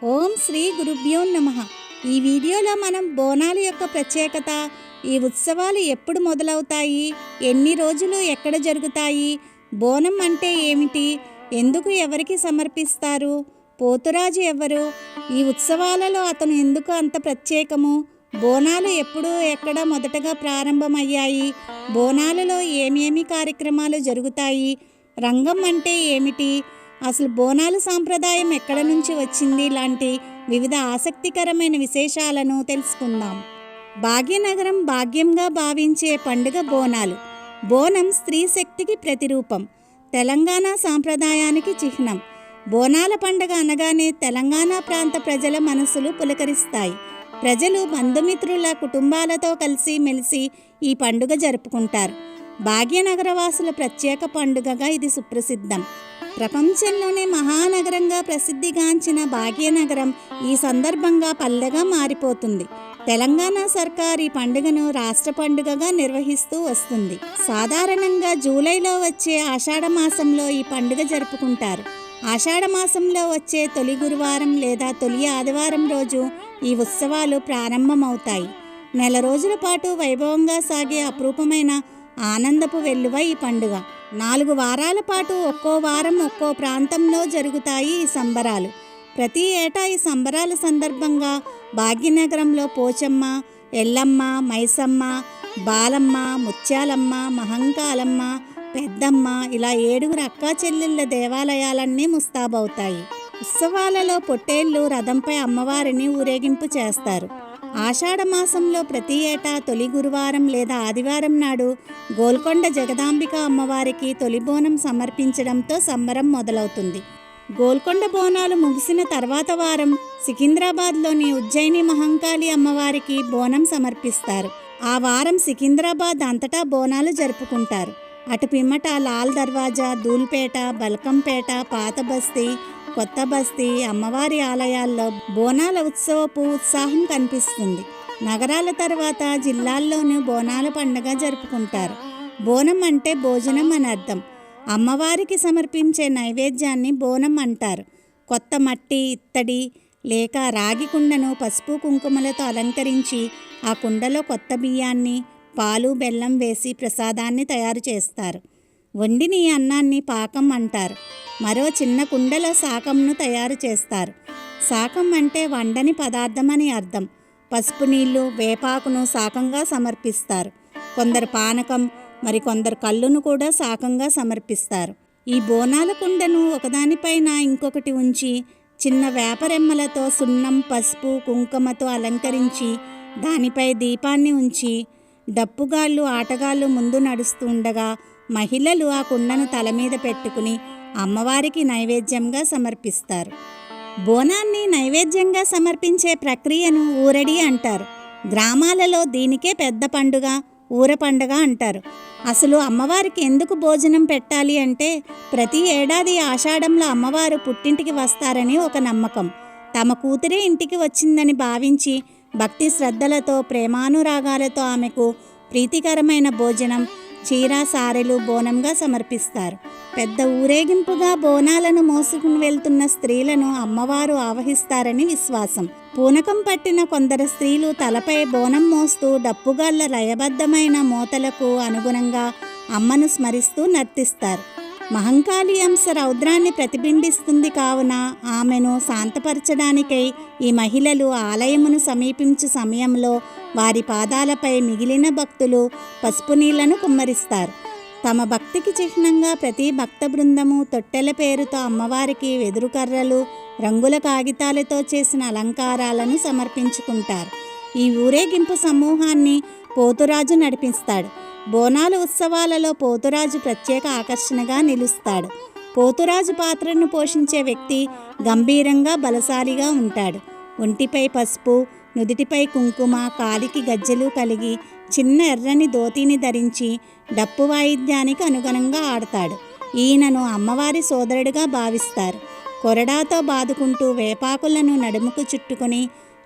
ఓం శ్రీ గురుభ్యో నమః. ఈ వీడియోలో మనం బోనాల యొక్క ప్రత్యేకత, ఈ ఉత్సవాలు ఎప్పుడు మొదలవుతాయి, ఎన్ని రోజులు ఎక్కడ జరుగుతాయి, బోనం అంటే ఏమిటి, ఎందుకు ఎవరికి సమర్పిస్తారు, పోతురాజు ఎవరు, ఈ ఉత్సవాలలో అతను ఎందుకు అంత ప్రత్యేకము, బోనాలు ఎప్పుడు ఎక్కడ మొదటగా ప్రారంభమయ్యాయి, బోనాలలో ఏమేమి కార్యక్రమాలు జరుగుతాయి, రంగం అంటే ఏమిటి, అసలు బోనాలు సాంప్రదాయం ఎక్కడ నుంచి వచ్చింది లాంటి వివిధ ఆసక్తికరమైన విశేషాలను తెలుసుకుందాం. భాగ్యనగరం భాగ్యంగా భావించే పండుగ బోనాలు. బోనం స్త్రీ శక్తికి ప్రతిరూపం, తెలంగాణ సాంప్రదాయానికి చిహ్నం. బోనాల పండుగ అనగానే తెలంగాణ ప్రాంత ప్రజల మనసులు పులకరిస్తాయి. ప్రజలు బంధుమిత్రుల కుటుంబాలతో కలిసి మెలిసి ఈ పండుగ జరుపుకుంటారు. భాగ్యనగర వాసుల ప్రత్యేక పండుగగా ఇది సుప్రసిద్ధం. ప్రపంచంలోనే మహానగరంగా ప్రసిద్ధిగాంచిన భాగ్యనగరం ఈ సందర్భంగా పల్లెగా మారిపోతుంది. తెలంగాణ సర్కార్ ఈ పండుగను రాష్ట్ర పండుగగా నిర్వహిస్తూ వస్తుంది. సాధారణంగా జూలైలో వచ్చే ఆషాఢ మాసంలో ఈ పండుగ జరుపుకుంటారు. ఆషాఢ మాసంలో వచ్చే తొలి గురువారం లేదా తొలి ఆదివారం రోజు ఈ ఉత్సవాలు ప్రారంభమవుతాయి. నెల రోజుల పాటు వైభవంగా సాగే అపురూపమైన ఆనందపు వెల్లువ ఈ పండుగ. 4 వారాల పాటు ఒక్కో వారం ఒక్కో ప్రాంతంలో జరుగుతాయి ఈ సంబరాలు. ప్రతి ఏటా ఈ సంబరాల సందర్భంగా భాగ్యనగరంలో పోచమ్మ, ఎల్లమ్మ, మైసమ్మ, బాలమ్మ, ముత్యాలమ్మ, మహంకాలమ్మ, పెద్దమ్మ ఇలా 7 అక్కా చెల్లెళ్ళ దేవాలయాలన్నీ ముస్తాబవుతాయి. ఉత్సవాలలో పొట్టేళ్లు రథంపై అమ్మవారిని ఊరేగింపు చేస్తారు. ఆషాఢ మాసంలో ప్రతి ఏటా తొలి గురువారం లేదా ఆదివారం నాడు గోల్కొండ జగదాంబిక అమ్మవారికి తొలి బోనం సమర్పించడంతో సంబరం మొదలవుతుంది. గోల్కొండ బోనాలు ముగిసిన తర్వాత వారం సికింద్రాబాద్లోని ఉజ్జయిని మహంకాళి అమ్మవారికి బోనం సమర్పిస్తారు. ఆ వారం సికింద్రాబాద్ అంతటా బోనాలు జరుపుకుంటారు. అటు పిమ్మట లాల్ దర్వాజా, ధూల్పేట, బల్కంపేట, పాత బస్తీ, కొత్త బస్తీ అమ్మవారి ఆలయాల్లో బోనాల ఉత్సవపు ఉత్సాహం కనిపిస్తుంది. నగరాల తర్వాత జిల్లాల్లోనూ బోనాల పండుగ జరుపుకుంటారు. బోనం అంటే భోజనం అని అర్థం. అమ్మవారికి సమర్పించే నైవేద్యాన్ని బోనం అంటారు. కొత్త మట్టి, ఇత్తడి లేక రాగి కుండను పసుపు కుంకుమలతో అలంకరించి ఆ కుండలో కొత్త బియ్యాన్ని, పాలు, బెల్లం వేసి ప్రసాదాన్ని తయారు చేస్తారు. వండిని అన్నాన్ని పాకం అంటారు. మరో చిన్న కుండలో శాకంను తయారు చేస్తారు. శాకం అంటే వండని పదార్థం అని అర్థం. పసుపు నీళ్లు, వేపాకును శాకంగా సమర్పిస్తారు. కొందరు పానకం, మరికొందరు కళ్ళును కూడా శాకంగా సమర్పిస్తారు. ఈ బోనాల కుండను ఒకదానిపైన ఇంకొకటి ఉంచి చిన్న వేపరెమ్మలతో సున్నం, పసుపు, కుంకుమతో అలంకరించి దానిపై దీపాన్ని ఉంచి డప్పుగాళ్ళు, ఆటగాళ్ళు ముందు నడుస్తూ ఉండగా మహిళలు ఆ కుండను తల మీద పెట్టుకుని అమ్మవారికి నైవేద్యంగా సమర్పిస్తారు. బోనాన్ని నైవేద్యంగా సమర్పించే ప్రక్రియను ఊరడి అంటారు. గ్రామాలలో దీనికే పెద్ద పండుగ, ఊర పండుగ అంటారు. అసలు అమ్మవారికి ఎందుకు భోజనం పెట్టాలి అంటే ప్రతి ఏడాది ఆషాఢంలో అమ్మవారు పుట్టింటికి వస్తారని ఒక నమ్మకం. తమ కూతురే ఇంటికి వచ్చిందని భావించి భక్తి శ్రద్ధలతో, ప్రేమానురాగాలతో ఆమెకు ప్రీతికరమైన భోజనం, చీర, సారెలు బోనంగా సమర్పిస్తారు. పెద్ద ఊరేగింపుగా బోనాలను మోసుకుని వెళ్తున్న స్త్రీలను అమ్మవారు ఆవహిస్తారని విశ్వాసం. పూనకం పట్టిన కొందరు స్త్రీలు తలపై బోనం మోస్తూ డప్పుగాళ్ల లయబద్ధమైన మోతలకు అనుగుణంగా అమ్మను స్మరిస్తూ నర్తిస్తారు. మహంకాళి అంశ రౌద్రాన్ని ప్రతిబింబిస్తుంది కావున ఆమెను శాంతపరచడానికై ఈ మహిళలు ఆలయమును సమీపించే సమయంలో వారి పాదాలపై మిగిలిన భక్తులు పసుపు నీళ్లను కుమ్మరిస్తారు. తమ భక్తికి చిహ్నంగా ప్రతి భక్త బృందము తొట్టెల పేరుతో అమ్మవారికి వెదురు కర్రలు, రంగుల కాగితాలతో చేసిన అలంకారాలను సమర్పించుకుంటారు. ఈ ఊరేగింపు సమూహాన్ని పోతురాజు నడిపిస్తాడు. బోనాల ఉత్సవాలలో పోతురాజు ప్రత్యేక ఆకర్షణగా నిలుస్తాడు. పోతురాజు పాత్రను పోషించే వ్యక్తి గంభీరంగా, బలశాలిగా ఉంటాడు. ఒంటిపై పసుపు, నుదిటిపై కుంకుమ, కాలికి గజ్జెలు కలిగి చిన్న ఎర్రని ధోతిని ధరించి డప్పు వాయిద్యానికి అనుగుణంగా ఆడతాడు. ఈయనను అమ్మవారి సోదరుడిగా భావిస్తారు. కొరడాతో బాదుకుంటూ వేపాకులను నడుముకు చుట్టుకొని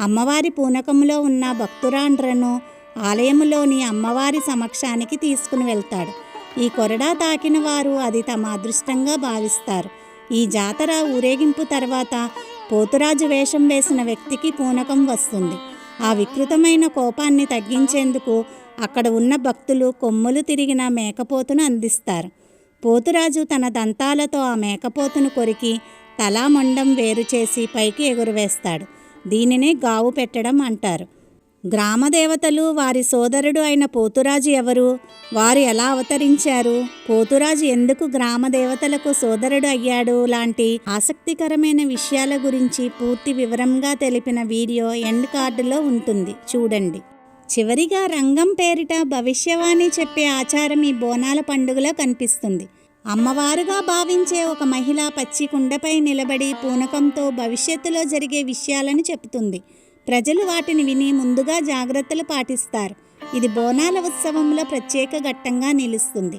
అమ్మవారి పూనకములో ఉన్న భక్తురాండ్రను ఆలయములోని అమ్మవారి సమక్షానికి తీసుకుని వెళ్తాడు. ఈ కొరడా తాకిన వారు అది తమ అదృష్టంగా భావిస్తారు. ఈ జాతర ఊరేగింపు తర్వాత పోతురాజు వేషం వేసిన వ్యక్తికి పూనకం వస్తుంది. ఆ వికృతమైన కోపాన్ని తగ్గించేందుకు అక్కడ ఉన్న భక్తులు కొమ్ములు తిరిగిన మేకపోతును అందిస్తారు. పోతురాజు తన దంతాలతో ఆ మేకపోతును కొరికి తలా మొండం వేరు చేసి పైకి ఎగురవేస్తాడు. దీనినే గావు పెట్టడం అంటారు. గ్రామదేవతలు వారి సోదరుడు అయిన పోతురాజు ఎవరు, వారు ఎలా అవతరించారు, పోతురాజు ఎందుకు గ్రామదేవతలకు సోదరుడు అయ్యాడు లాంటి ఆసక్తికరమైన విషయాల గురించి పూర్తి వివరంగా తెలిపిన వీడియో ఎండ్ కార్డులో ఉంటుంది, చూడండి. చివరిగా రంగం పేరిట భవిష్యవాణి చెప్పే ఆచారం ఈ బోనాల పండుగలో కనిపిస్తుంది. అమ్మవారుగా భావించే ఒక మహిళ పచ్చి కుండపై నిలబడి పూనకంతో భవిష్యత్తులో జరిగే విషయాలను చెబుతుంది. ప్రజలు వాటిని విని ముందుగా జాగ్రత్తలు పాటిస్తారు. ఇది బోనాల ఉత్సవంలో ప్రత్యేక ఘట్టంగా నిలుస్తుంది.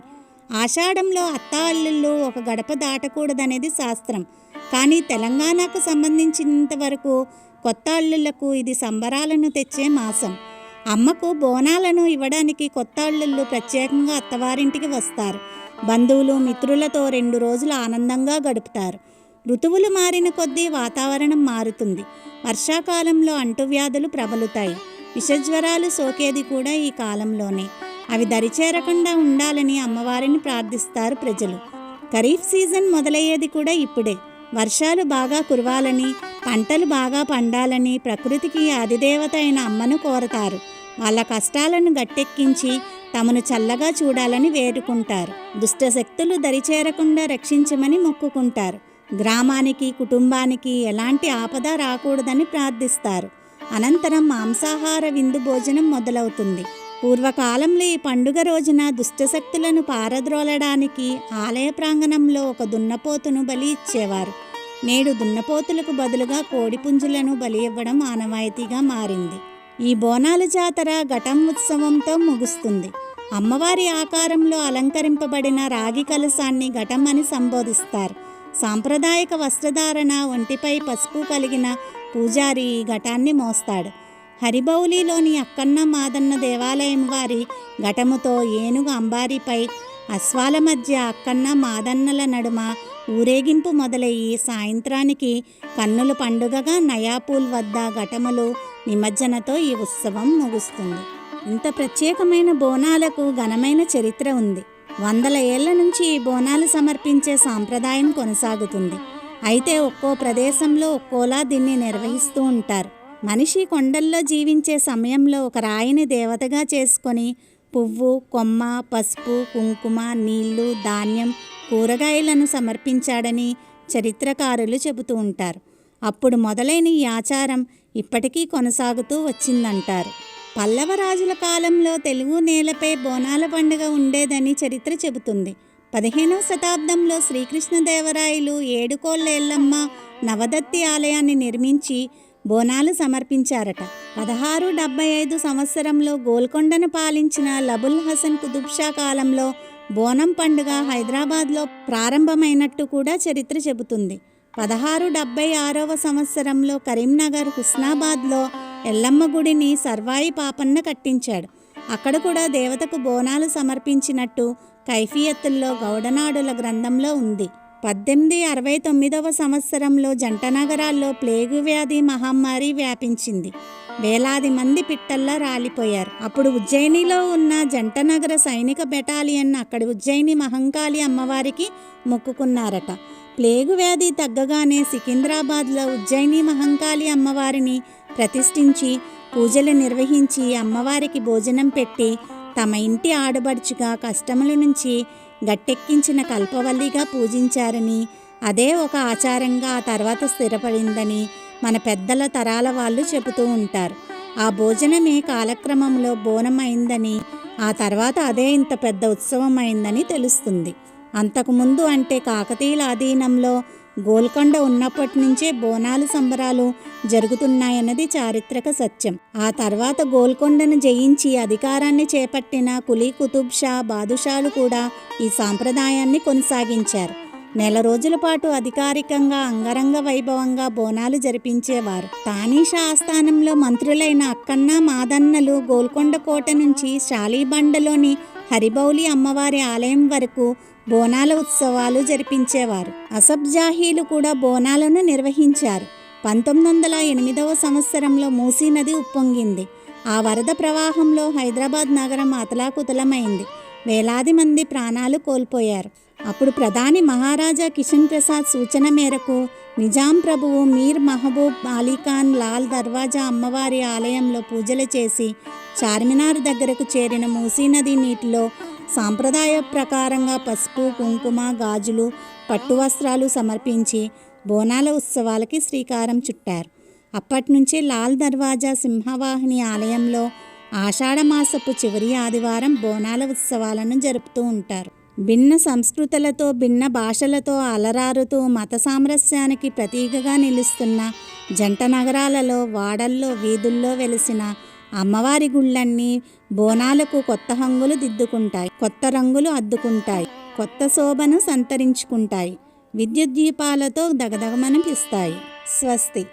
ఆషాఢంలో అత్త అల్లుళ్ళు ఒక గడప దాటకూడదనేది శాస్త్రం. కానీ తెలంగాణకు సంబంధించినంత వరకు కొత్త అల్లుళ్లకు ఇది సంబరాలను తెచ్చే మాసం. అమ్మకు బోనాలను ఇవ్వడానికి కొత్త అల్లుళ్ళు ప్రత్యేకంగా అత్తవారింటికి వస్తారు. బంధువులు మిత్రులతో 2 రోజులు ఆనందంగా గడుపుతారు. ఋతువులు మారిన కొద్దీ వాతావరణం మారుతుంది. వర్షాకాలంలో అంటువ్యాధులు ప్రబలుతాయి. విషజ్వరాలు సోకేది కూడా ఈ కాలంలోనే. అవి దరిచేరకుండా ఉండాలని అమ్మవారిని ప్రార్థిస్తారు ప్రజలు. ఖరీఫ్ సీజన్ మొదలయ్యేది కూడా ఇప్పుడే. వర్షాలు బాగా కురవాలని, పంటలు బాగా పండాలని ప్రకృతికి అధిదేవత అయిన అమ్మను కోరతారు. వాళ్ళ కష్టాలను గట్టెక్కించి తమను చల్లగా చూడాలని వేడుకుంటారు. దుష్టశక్తులు దరిచేరకుండా రక్షించమని మొక్కుకుంటారు. గ్రామానికి కుటుంబానికి ఎలాంటి ఆపద రాకూడదని ప్రార్థిస్తారు. అనంతరం మాంసాహార విందు భోజనం మొదలవుతుంది. పూర్వకాలంలో ఈ పండుగ రోజున దుష్టశక్తులను పారద్రోలడానికి ఆలయ ప్రాంగణంలో ఒక దున్నపోతును బలి ఇచ్చేవారు. నేడు దున్నపోతులకు బదులుగా కోడిపుంజులను బలి ఇవ్వడం ఆనవాయితీగా మారింది. ఈ బోనాల జాతర ఘటం ఉత్సవంతో ముగుస్తుంది. అమ్మవారి ఆకారంలో అలంకరింపబడిన రాగి కలశాన్ని ఘటం అని సంబోధిస్తారు. సాంప్రదాయక వస్త్రధారణ, ఒంటిపై పసుపు కలిగిన పూజారి ఈ ఘటాన్ని మోస్తాడు. హరిబౌలిలోని అక్కన్న మాదన్న దేవాలయం వారి ఘటముతో ఏనుగు అంబారిపై అశ్వాల మధ్య అక్కన్న మాదన్నల నడుమ ఊరేగింపు మొదలయ్యి సాయంత్రానికి కన్నుల పండుగగా నయాపూల్ వద్ద ఘటములు నిమజ్జనతో ఈ ఉత్సవం ముగుస్తుంది. ఇంత ప్రత్యేకమైన బోనాలకు ఘనమైన చరిత్ర ఉంది. 100 ఏళ్ల నుంచి ఈ బోనాలు సమర్పించే సాంప్రదాయం కొనసాగుతుంది. అయితే ఒక్కో ప్రదేశంలో ఒక్కోలా దీన్ని నిర్వహిస్తూ ఉంటారు. మనిషి కొండల్లో జీవించే సమయంలో ఒక రాయిని దేవతగా చేసుకొని పువ్వు, కొమ్మ, పసుపు, కుంకుమ, నీళ్లు, ధాన్యం, కూరగాయలను సమర్పించాడని చరిత్రకారులు చెబుతూ ఉంటారు. అప్పుడు మొదలైన ఈ ఆచారం ఇప్పటికీ కొనసాగుతూ వచ్చిందంటారు. పల్లవ రాజుల కాలంలో తెలుగు నేలపై బోనాల పండుగ ఉండేదని చరిత్ర చెబుతుంది. 15వ శతాబ్దంలో శ్రీకృష్ణదేవరాయలు ఏడుకోళ్ల ఎల్లమ్మ నవదత్తి ఆలయాన్ని నిర్మించి బోనాలు సమర్పించారట. 1675 సంవత్సరంలో గోల్కొండను పాలించిన లబుల్ హసన్ కుతుబ్ షా కాలంలో బోనం పండుగ హైదరాబాద్లో ప్రారంభమైనట్టు కూడా చరిత్ర చెబుతుంది. 1676వ సంవత్సరంలో కరీంనగర్ హుస్నాబాద్లో ఎల్లమ్మ గుడిని సర్వాయి పాపన్న కట్టించాడు. అక్కడ కూడా దేవతకు బోనాలు సమర్పించినట్టు కైఫియత్తుల్లో గౌడనాడుల గ్రంథంలో ఉంది. 1869వ సంవత్సరంలో జంట నగరాల్లో ప్లేగు వ్యాధి మహమ్మారి వ్యాపించింది. వేలాది మంది పిట్టల్లా రాలిపోయారు. అప్పుడు ఉజ్జయినిలో ఉన్న జంట నగర సైనిక బెటాలియన్ అక్కడి ఉజ్జయిని మహంకాళి అమ్మవారికి మొక్కుకున్నారట. ప్లేగు వ్యాధి తగ్గగానే సికింద్రాబాద్లో ఉజ్జయిని మహంకాళి అమ్మవారిని ప్రతిష్ఠించి పూజలు నిర్వహించి అమ్మవారికి భోజనం పెట్టి తమ ఇంటి ఆడబడుచుగా కష్టముల నుంచి గట్టెక్కించిన కల్పవల్లిగా పూజించారని, అదే ఒక ఆచారంగా ఆ తర్వాత స్థిరపడిందని మన పెద్దల తరాల వాళ్ళు చెబుతూ ఉంటారు. ఆ భోజనమే కాలక్రమంలో బోనం అయిందని, ఆ తర్వాత అదే ఇంత పెద్ద ఉత్సవం అయిందని తెలుస్తుంది. అంతకుముందు అంటే కాకతీయుల అధీనంలో గోల్కొండ ఉన్నప్పటి నుంచే బోనాలు సంబరాలు జరుగుతున్నాయన్నది చారిత్రక సత్యం. ఆ తర్వాత గోల్కొండను జయించి అధికారాన్ని చేపట్టిన కులీ కుతుబ్ షా బాదుషాలు కూడా ఈ సాంప్రదాయాన్ని కొనసాగించారు. 1 రోజుల పాటు అధికారికంగా అంగరంగ వైభవంగా బోనాలు జరిపించేవారు. తానీషా ఆస్థానంలో మంత్రులైన అక్కన్న మాదన్నలు గోల్కొండ కోట నుంచి షాలీబండలోని హరిబౌలి అమ్మవారి ఆలయం వరకు బోనాల ఉత్సవాలు జరిపించేవారు. అసబ్జాహీలు కూడా బోనాలను నిర్వహించారు. 1908వ సంవత్సరంలో మూసీ నది ఉప్పొంగింది. ఆ వరద ప్రవాహంలో హైదరాబాద్ నగరం అతలాకుతలమైంది. వేలాది మంది ప్రాణాలు కోల్పోయారు. అప్పుడు ప్రధాని మహారాజా కిషన్ ప్రసాద్ సూచన మేరకు నిజాం ప్రభువు మీర్ మహబూబ్ అలీఖాన్ లాల్ దర్వాజా అమ్మవారి ఆలయంలో పూజలు చేసి చార్మినార్ దగ్గరకు చేరిన మూసీ నది నీటిలో సాంప్రదాయ ప్రకారంగా పసుపు, కుంకుమ, గాజులు, పట్టు వస్త్రాలు సమర్పించి బోనాల ఉత్సవాలకి శ్రీకారం చుట్టారు. అప్పటి నుంచి లాల్ దర్వాజా సింహవాహిని ఆలయంలో ఆషాఢమాసపు చివరి ఆదివారం బోనాల ఉత్సవాలను జరుపుతూ ఉంటారు. భిన్న సంస్కృతులతో, భిన్న భాషలతో అలరారుతూ మత సామరస్యానికి ప్రతీకగా నిలుస్తున్న జంట నగరాలలో, వాడల్లో, వీధుల్లో వెలిసిన అమ్మవారి గుళ్ళన్నీ బోనాలకు కొత్త హంగులు దిద్దుకుంటాయి, కొత్త రంగులు అద్దుకుంటాయి, కొత్త శోభను సంతరించుకుంటాయి, విద్యుత్ దీపాలతో దగదగమనిపిస్తాయి. స్వస్తి.